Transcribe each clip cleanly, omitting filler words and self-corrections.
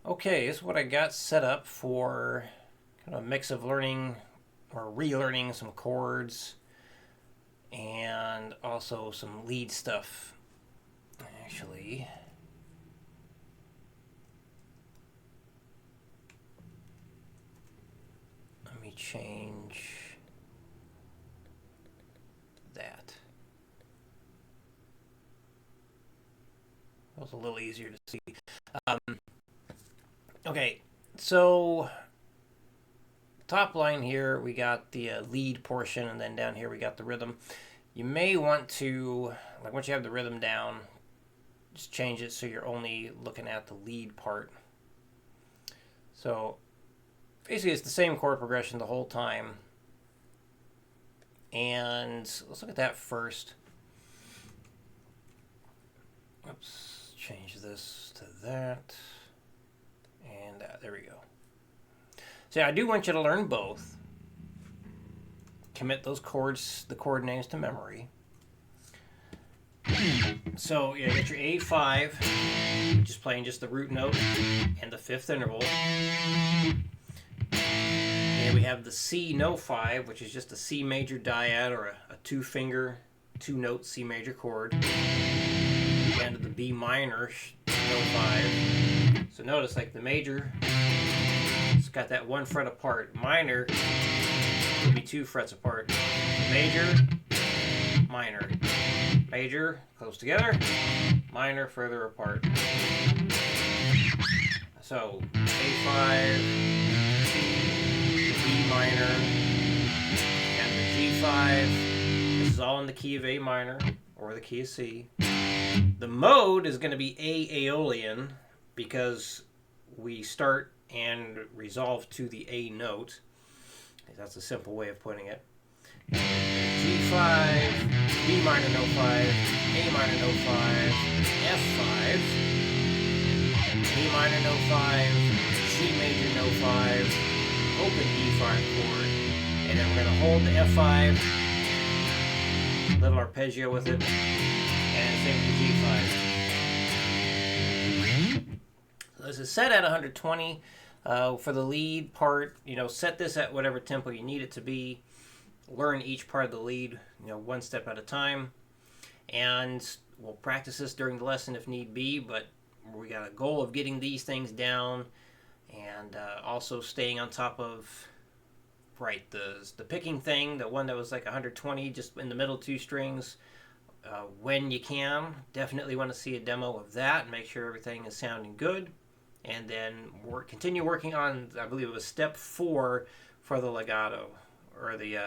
Okay, this is what I got set up for kind of a mix of learning or relearning some chords and also some lead stuff. Actually, let me change that. That was a little easier to see. Okay, so top line here we got the lead portion, and then down here we got the rhythm. You may want to, like, once you have the rhythm down, just change it so you're only looking at the lead part. So basically it's the same chord progression the whole time. And let's look at that first. Oops, change this to that. And there we go. So I do want you to learn both. Commit those chords, the chord names to memory. So you get your A5, which is playing just the root note and the fifth interval. And we have the C no 5, which is just a C major dyad or a two-finger, two-note C major chord. And the B minor no 5. So notice, like, the major, it's got that one fret apart. Minor will be 2 frets apart. Major, minor. Major, close together. Minor, further apart. So, A5, the B minor, and the G5. This is all in the key of A minor, or the key of C. The mode is going to be A Aeolian, because we start and resolve to the A note. That's a simple way of putting it. G5, B minor no 5, A minor no 5, F5, A minor no 5, G major no 5, open E5 chord, and then we're going to hold the F5, little arpeggio with it, and same with G5. So this is set at 120. For the lead part, set this at whatever tempo you need it to be. Learn each part of the lead, one step at a time. And we'll practice this during the lesson if need be, but we got a goal of getting these things down and also staying on top of, the picking thing, the one that was like 120, just in the middle 2 strings. When you can, definitely want to see a demo of that and make sure everything is sounding good. And then continue working on, I believe it was step 4 for the legato, or the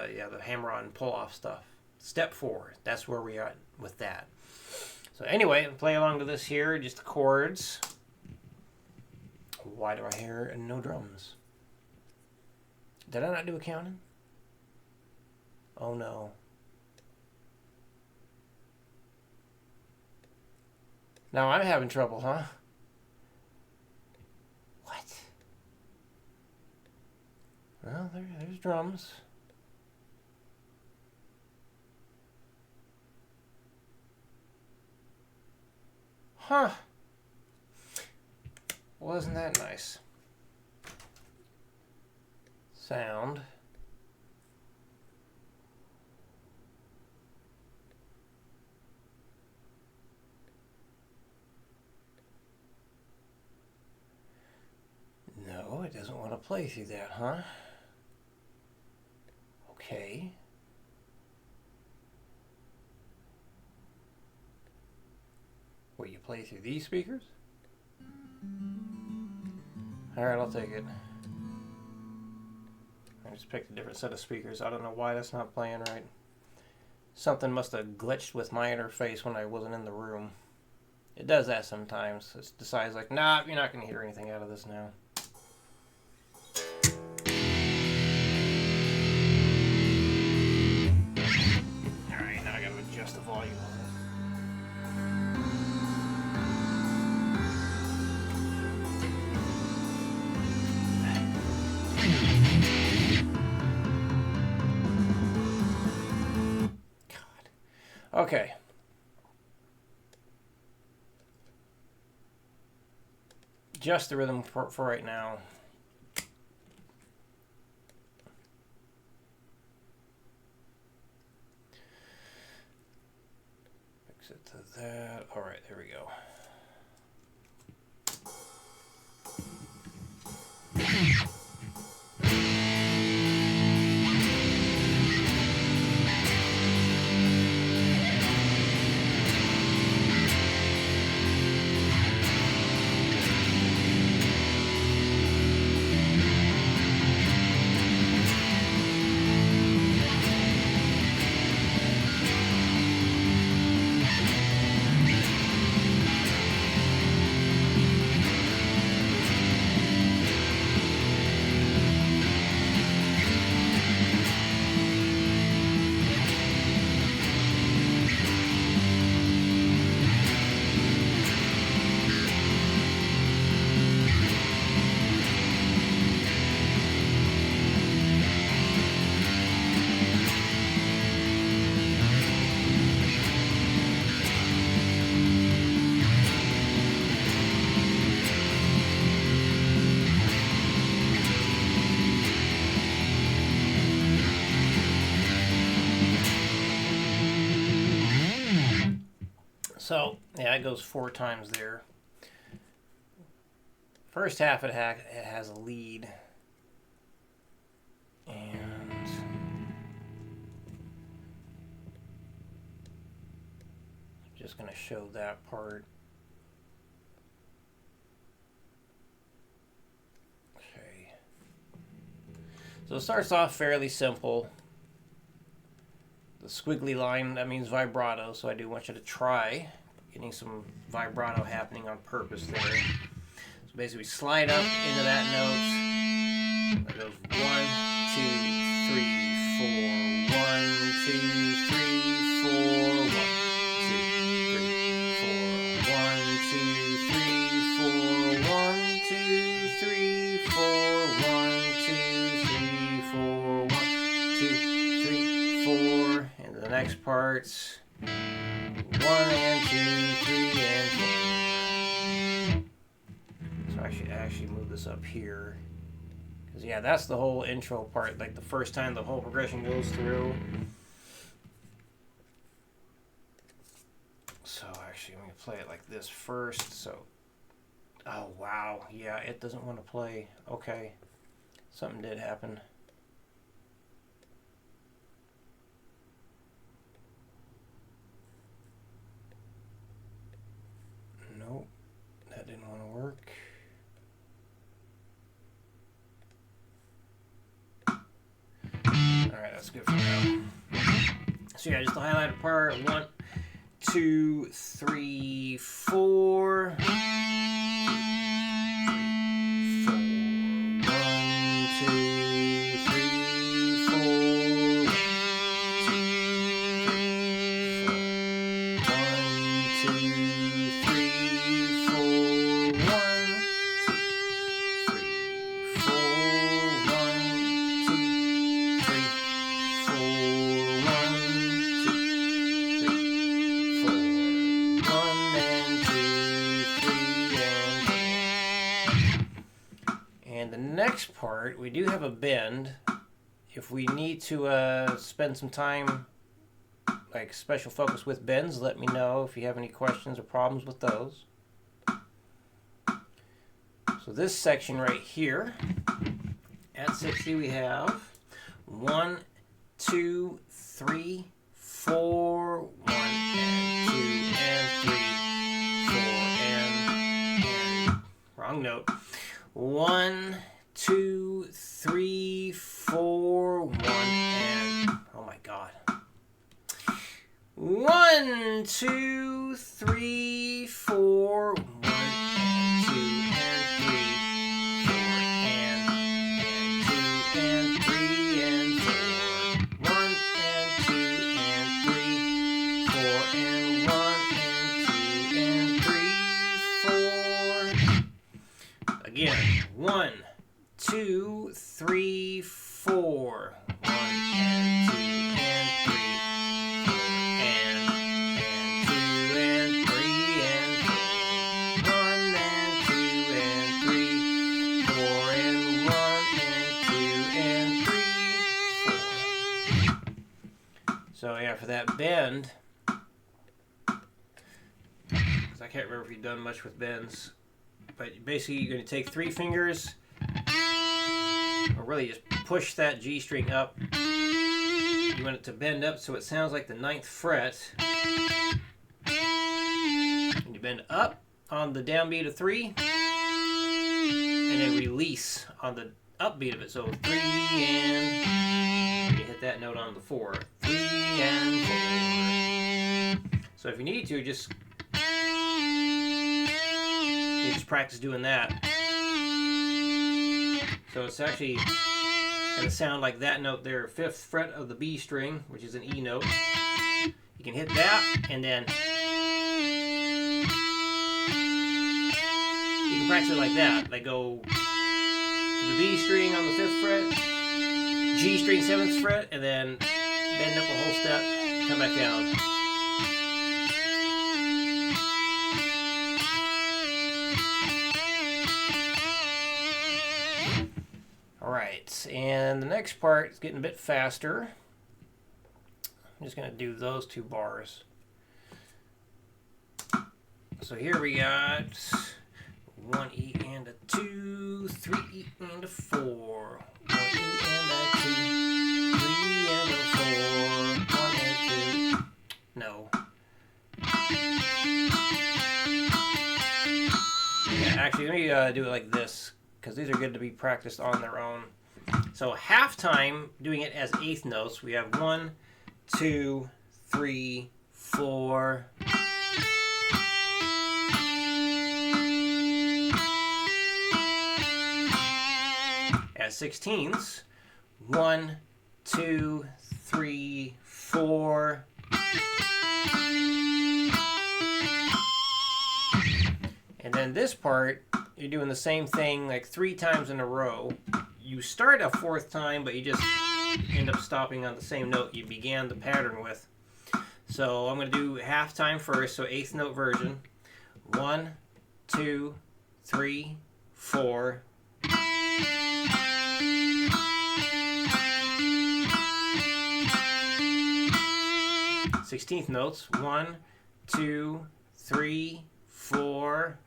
hammer-on pull-off stuff. Step 4, that's where we are with that. So anyway, play along to this here, just the chords. Why do I hear no drums? Did I not do a counting? Oh no. Now I'm having trouble, huh? What? Well, there's drums. Huh. Wasn't that nice? Sound. No, it doesn't want to play through that, huh? Okay. Will you play through these speakers? Alright, I'll take it. I just picked a different set of speakers. I don't know why that's not playing right. Something must have glitched with my interface when I wasn't in the room. It does that sometimes. It decides, like, nah, you're not going to hear anything out of this now. Alright, now I got to adjust the volume on this. Okay. just the rhythm for right now. Fix it to that. All right, there we go. So, yeah, it goes 4 times there. First half it has a lead. And just going to show that part. Okay. So it starts off fairly simple. The squiggly line, that means vibrato, so I do want you to try getting some vibrato happening on purpose there. So basically slide up into that note. It goes 1, 2, 3, 4. 1, 2, 3, 4. 1, 2, 3, 4. 1, 2, 3, 4. 1, 2, 3, 4. 1, 2, 3, 4. And the next parts. 1 and 2, 3 and 4. So I should actually move this up here. Because, yeah, that's the whole intro part. Like the first time the whole progression goes through. So actually, I'm going to play it like this first. So, oh, wow. Yeah, it doesn't want to play. Okay. Something did happen. Nope, that didn't want to work. Alright, that's good for now. So yeah, just the highlighted part. 1, 2, 3, 4. 1, 2, 3, 4. Next part, we do have a bend. If we need to spend some time, like special focus with bends, let me know if you have any questions or problems with those. So this section right here, at 60 we have 1, 2, 3, 4, 1 and 2 and 3, 4 and wrong note. 1, 2, 3, 4, 1 and oh my god. 1, 2, 3, 4, 1 and 2 and 3, 4 and 2 and 3 and 4. 1 and 2 and 3, 4 and 1 and 2 and 3, 4. Again, 1, 2, 3, 4. 1 and 2 and 3, 4 and 2 and 3 and 4. 1 and 2 and that bend, because I can't remember if you've done much with bends, but basically you're going to take 3 fingers, or really just push that G string up. You want it to bend up so it sounds like the 9th fret. And you bend up on the downbeat of 3, and then release on the upbeat of it. So 3 and you hit that note on the 4. 3 and 4. So if you need to, you just practice doing that. So it's actually going to sound like that note there, 5th fret of the B string, which is an E note. You can hit that, and then you can practice it like that. Like go to the B string on the 5th fret, G string 7th fret, and then bend up a whole step, come back down. Alright, and the next part is getting a bit faster. I'm just going to do those 2 bars. So here we got 1 E and a 2, 3 E and a 4, 1 E and a 2, 3 and a 4, 1 and 2. No. Yeah, actually, let me do it like this, because these are good to be practiced on their own. So halftime, doing it as 8th notes, we have 1, 2, 3, 4. As 16ths, 1, 2, 3, 4. And then this part, you're doing the same thing like 3 times in a row. You start a 4th time, but you just end up stopping on the same note you began the pattern with. So I'm going to do halftime first, so 8th note version. 1, 2, 3, 4. 16th notes. 1, 2, 3, 4.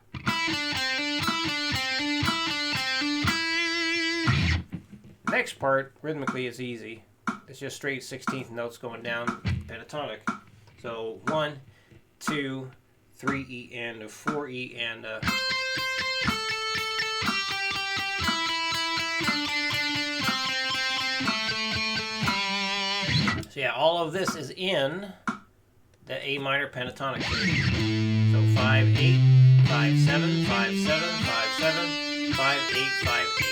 Next part, rhythmically, is easy. It's just straight 16th notes going down pentatonic. So 1, 2, 3 E and a 4 E and a. So yeah, all of this is in the A minor pentatonic shape. So 5, 8, 5, 7, 5, 7, 5, 7, 5, 8, 5, 8.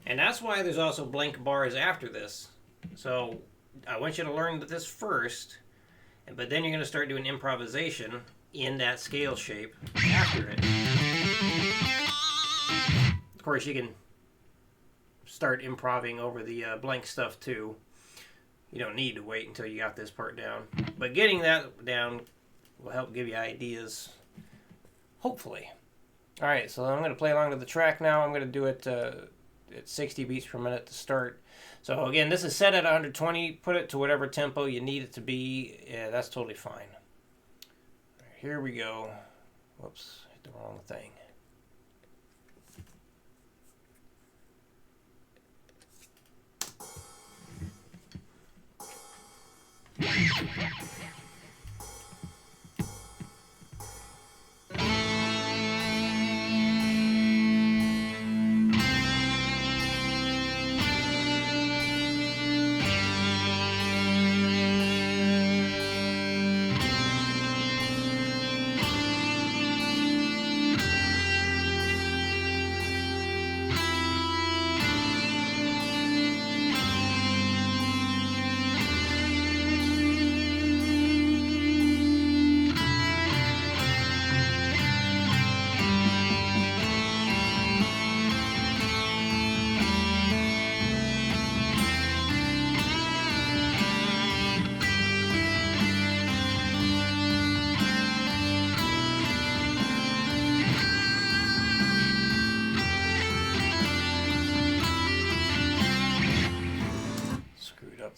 And that's why there's also blank bars after this. So I want you to learn this first, but then you're going to start doing improvisation in that scale shape after it. Of course, you can start improvising over the blank stuff too. You don't need to wait until you got this part down. But getting that down will help give you ideas, hopefully. Alright, so I'm going to play along to the track now. I'm going to do it at 60 beats per minute to start. So again, this is set at 120. Put it to whatever tempo you need it to be. Yeah, that's totally fine. Right, here we go. Whoops, hit the wrong thing.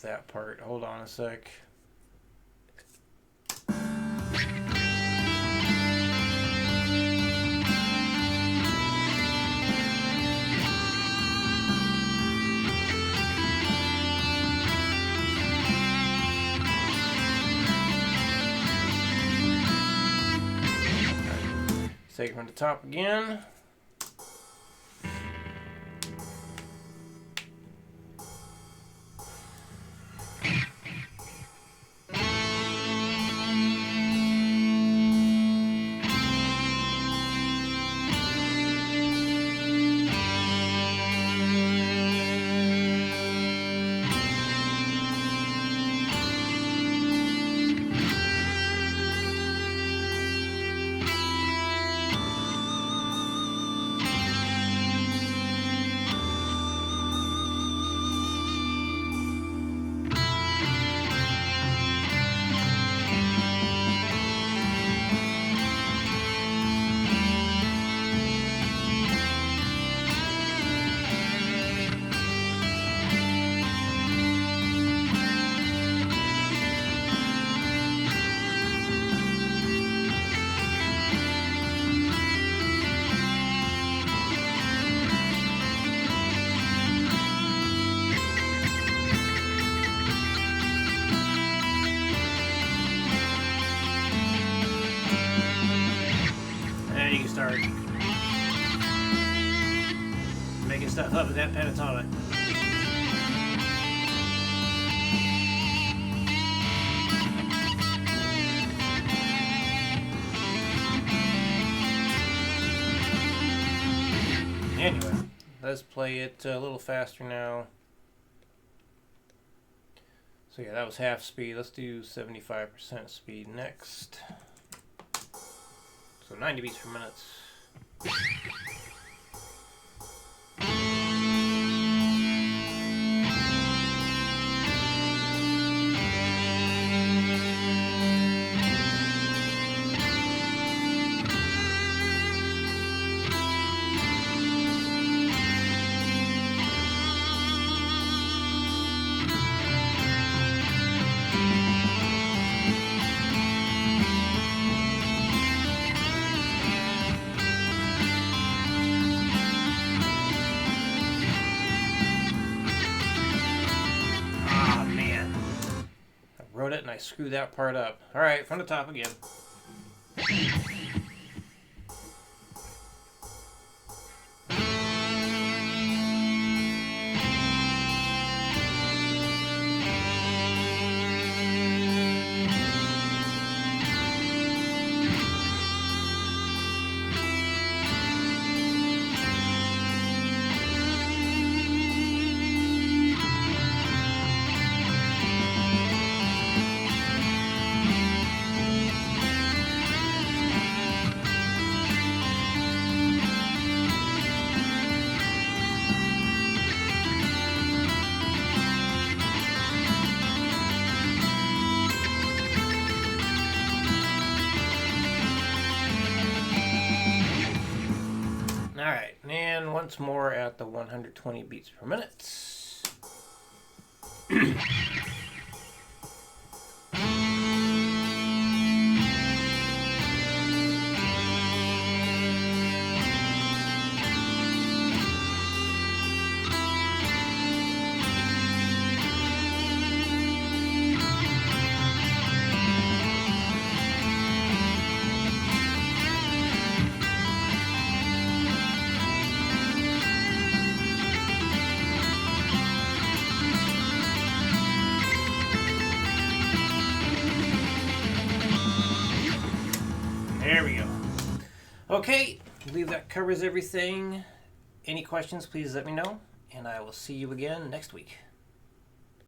that part. Hold on a sec. Take it from the top again. And you can start making stuff up with that pentatonic. Anyway, let's play it a little faster now. So yeah, that was half speed. Let's do 75% speed next. So 90 beats per minute. Wrote it and I screwed that part up. Alright, from the top again. Alright, and once more at the 120 beats per minute. There we go. Okay, I believe that covers everything. Any questions, please let me know, and I will see you again next week.